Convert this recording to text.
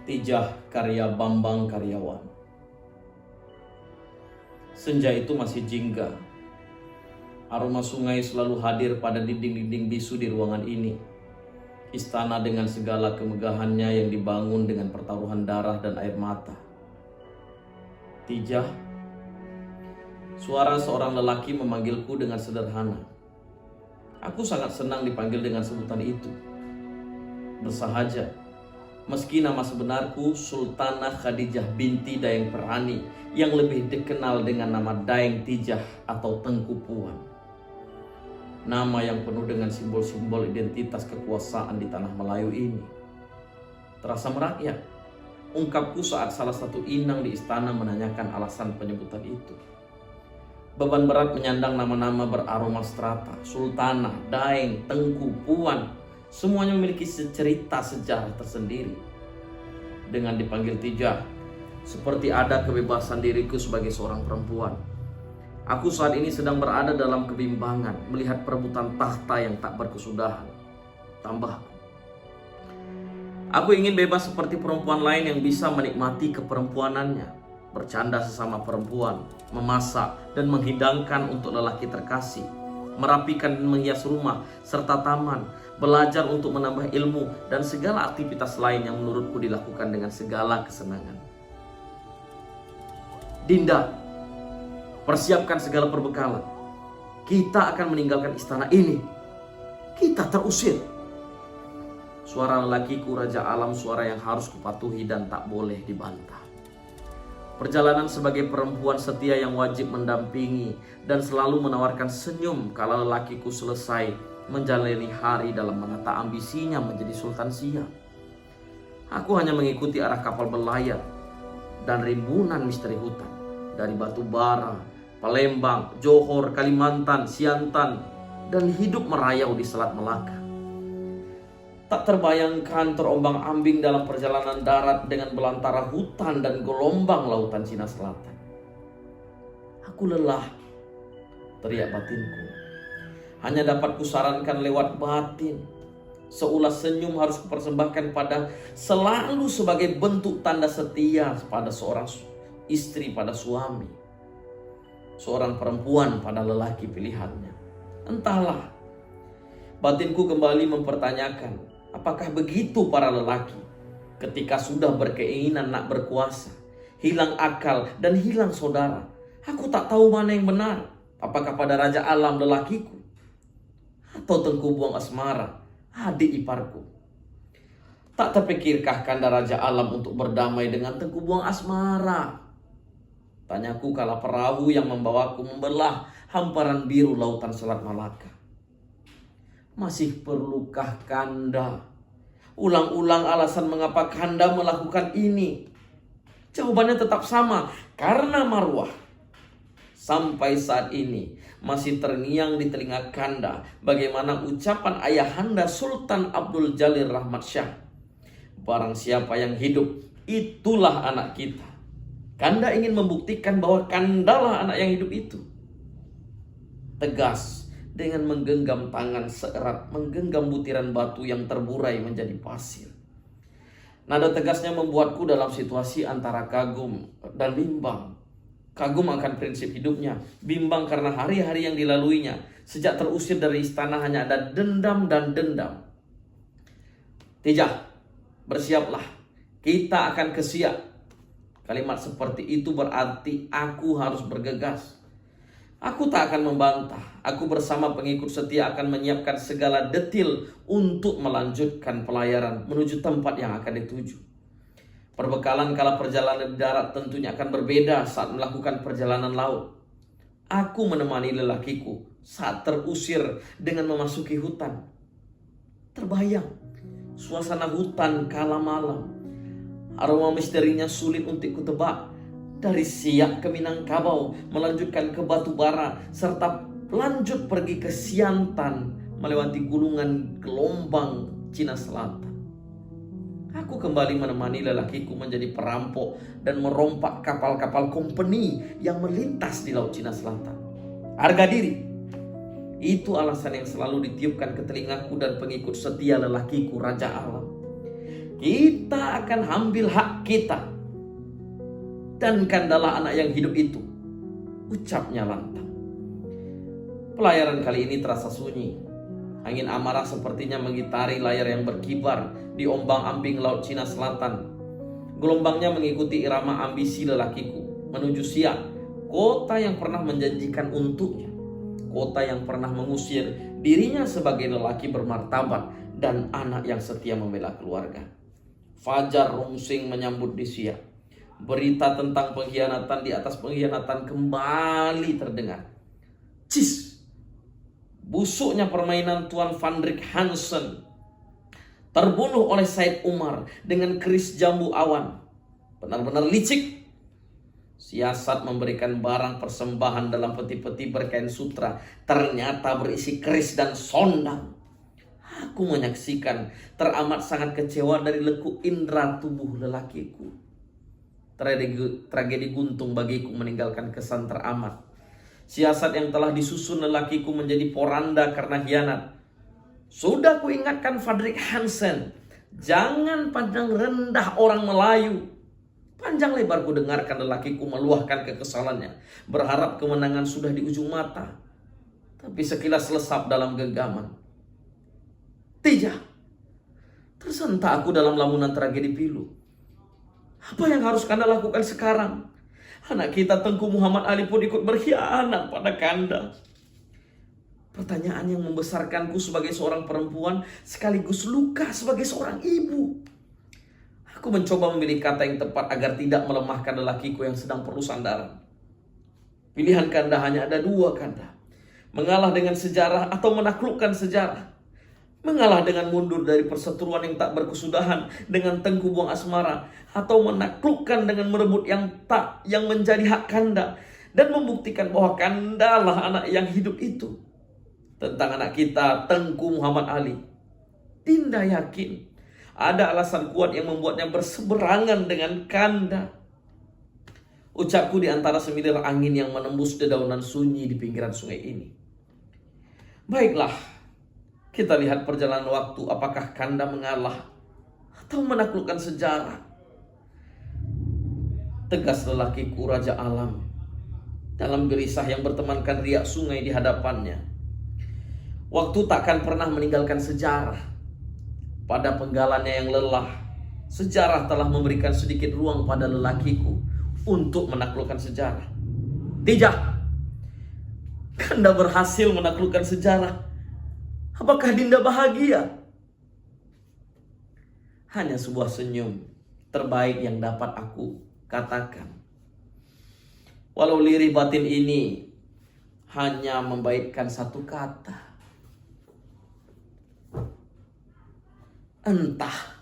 Tijah karya Bambang Karyawan. Senja itu masih jingga. Aroma sungai selalu hadir pada dinding-dinding bisu di ruangan ini. Istana dengan segala kemegahannya yang dibangun dengan pertaruhan darah dan air mata. Tijah, suara seorang lelaki memanggilku dengan sederhana. Aku sangat senang dipanggil dengan sebutan itu. Bersahaja, meski nama sebenarku Sultanah Khadijah binti Dayeng Perani, yang lebih dikenal dengan nama Dayeng Tijah atau Tengku Puan. Nama yang penuh dengan simbol-simbol identitas kekuasaan di tanah Melayu ini. Terasa merakyat, ungkapku saat salah satu inang di istana menanyakan alasan penyebutan itu. Beban berat menyandang nama-nama beraroma strata, Sultanah, Dayeng, Tengku, Puan. Semuanya memiliki cerita sejarah tersendiri. Dengan dipanggil Tijah, seperti ada kebebasan diriku sebagai seorang perempuan. Aku saat ini sedang berada dalam kebimbangan, melihat perebutan tahta yang tak berkesudahan. Tambahku, aku ingin bebas seperti perempuan lain yang bisa menikmati keperempuanannya, bercanda sesama perempuan, memasak dan menghidangkan untuk lelaki terkasih, merapikan dan menghias rumah serta taman, belajar untuk menambah ilmu, dan segala aktivitas lain yang menurutku dilakukan dengan segala kesenangan. Dinda, persiapkan segala perbekalan. Kita akan meninggalkan istana ini. Kita terusir. Suara lelakiku Raja Alam, suara yang harus kupatuhi dan tak boleh dibantah. Perjalanan sebagai perempuan setia yang wajib mendampingi dan selalu menawarkan senyum kala lelakiku selesai menjalani hari dalam menata ambisinya menjadi Sultan Siap. Aku hanya mengikuti arah kapal berlayar dan rimbunan misteri hutan dari Batu Bara, Palembang, Johor, Kalimantan, Siantan, dan hidup merayau di Selat Melaka. Tak terbayangkan terombang-ambing dalam perjalanan darat dengan belantara hutan dan gelombang lautan Cina Selatan. Aku lelah, teriak batinku. Hanya dapat kusarankan lewat batin. Seulas senyum harus kupersembahkan pada selalu sebagai bentuk tanda setia pada seorang istri pada suami, seorang perempuan pada lelaki pilihannya. Entahlah, batinku kembali mempertanyakan, apakah begitu para lelaki ketika sudah berkeinginan nak berkuasa, hilang akal dan hilang saudara? Aku tak tahu mana yang benar, apakah pada Raja Alam lelakiku atau Tengku Buang Asmara, adik iparku. Tak terpikirkah kanda Raja Alam untuk berdamai dengan Tengku Buang Asmara? Tanyaku kala perahu yang membawaku membelah hamparan biru lautan Selat Malaka. Masih perlukah kanda ulang-ulang alasan mengapa kanda melakukan ini? Jawabannya tetap sama, karena marwah. Sampai saat ini masih terngiang di telinga kanda bagaimana ucapan ayahanda Sultan Abdul Jalil Rahmat Shah. Barang siapa yang hidup, itulah anak kita. Kanda ingin membuktikan bahwa kandalah anak yang hidup itu. Tegas, dengan menggenggam tangan seerat, menggenggam butiran batu yang terburai menjadi pasir. Nada tegasnya membuatku dalam situasi antara kagum dan bimbang. Kagum akan prinsip hidupnya, bimbang karena hari-hari yang dilaluinya. Sejak terusir dari istana hanya ada dendam dan dendam. Tijah, bersiaplah, kita akan ke Siak. Kalimat seperti itu berarti aku harus bergegas. Aku tak akan membantah. Aku bersama pengikut setia akan menyiapkan segala detil untuk melanjutkan pelayaran menuju tempat yang akan dituju. Perbekalan kala perjalanan darat tentunya akan berbeda saat melakukan perjalanan laut. Aku menemani lelakiku saat terusir dengan memasuki hutan. Terbayang suasana hutan kala malam. Aroma misterinya sulit untuk kutebak. Dari Siak ke Minangkabau, melanjutkan ke Batu Bara, serta lanjut pergi ke Siantan, melewati gunungan gelombang Cina Selatan. Aku kembali menemani lelakiku menjadi perampok dan merompak kapal-kapal kompeni yang melintas di Laut Cina Selatan. Harga diri, itu alasan yang selalu ditiupkan ke telingaku dan pengikut setia lelakiku Raja Alam. Kita akan ambil hak kita. Dan kandalah anak yang hidup itu, ucapnya lantang. Pelayaran kali ini terasa sunyi. Angin amarah sepertinya mengitari layar yang berkibar di ombang-ambing Laut Cina Selatan. Gelombangnya mengikuti irama ambisi lelakiku menuju Siak, kota yang pernah menjanjikan untuknya, kota yang pernah mengusir dirinya sebagai lelaki bermartabat dan anak yang setia membela keluarga. Fajar rungsing menyambut di Siak. Berita tentang pengkhianatan di atas pengkhianatan kembali terdengar. Cis! Busuknya permainan Tuan Fredrik Hansen terbunuh oleh Said Umar dengan keris jambu awan. Benar-benar licik. Siasat memberikan barang persembahan dalam peti-peti berkain sutra ternyata berisi keris dan sondang. Aku menyaksikan teramat sangat kecewa dari lekuk indera tubuh lelakiku. Tragedi guntung bagiku meninggalkan kesan teramat. Siasat yang telah disusun lelakiku menjadi poranda karena hianat. Sudah kuingatkan Fredrik Hansen, jangan pandang rendah orang Melayu. Panjang lebar ku dengarkan lelakiku meluahkan kekesalannya, berharap kemenangan sudah di ujung mata. Tapi sekilas lesap dalam genggaman. Tidak. Tersentak aku dalam lamunan tragedi pilu. Apa yang harus Kanda lakukan sekarang? Anak kita Tengku Muhammad Ali pun ikut berkhianat pada Kanda. Pertanyaan yang membesarkanku sebagai seorang perempuan sekaligus luka sebagai seorang ibu. Aku mencoba memilih kata yang tepat agar tidak melemahkan lelakiku yang sedang perlu sandaran. Pilihan Kanda hanya ada dua, Kanda. Mengalah dengan sejarah atau menaklukkan sejarah. Mengalah dengan mundur dari perseteruan yang tak berkesudahan dengan Tengku Buang Asmara, atau menaklukkan dengan merebut yang menjadi hak Kanda dan membuktikan bahwa Kanda lah anak yang hidup itu. Tentang anak kita Tengku Muhammad Ali, Dinda yakin ada alasan kuat yang membuatnya berseberangan dengan Kanda. Ucapku di antara semilir angin yang menembus dedaunan sunyi di pinggiran sungai ini. Baiklah, kita lihat perjalanan waktu apakah Kanda mengalah atau menaklukkan sejarah. Tegas lelakiku Raja Alam dalam gelisah yang bertemankan riak sungai di hadapannya. Waktu takkan pernah meninggalkan sejarah. Pada penggalannya yang lelah, sejarah telah memberikan sedikit ruang pada lelakiku untuk menaklukkan sejarah. Tidak. Kanda berhasil menaklukkan sejarah. Apakah Dinda bahagia? Hanya sebuah senyum terbaik yang dapat aku katakan. Walau lirih batin ini hanya membaitkan satu kata. Entah.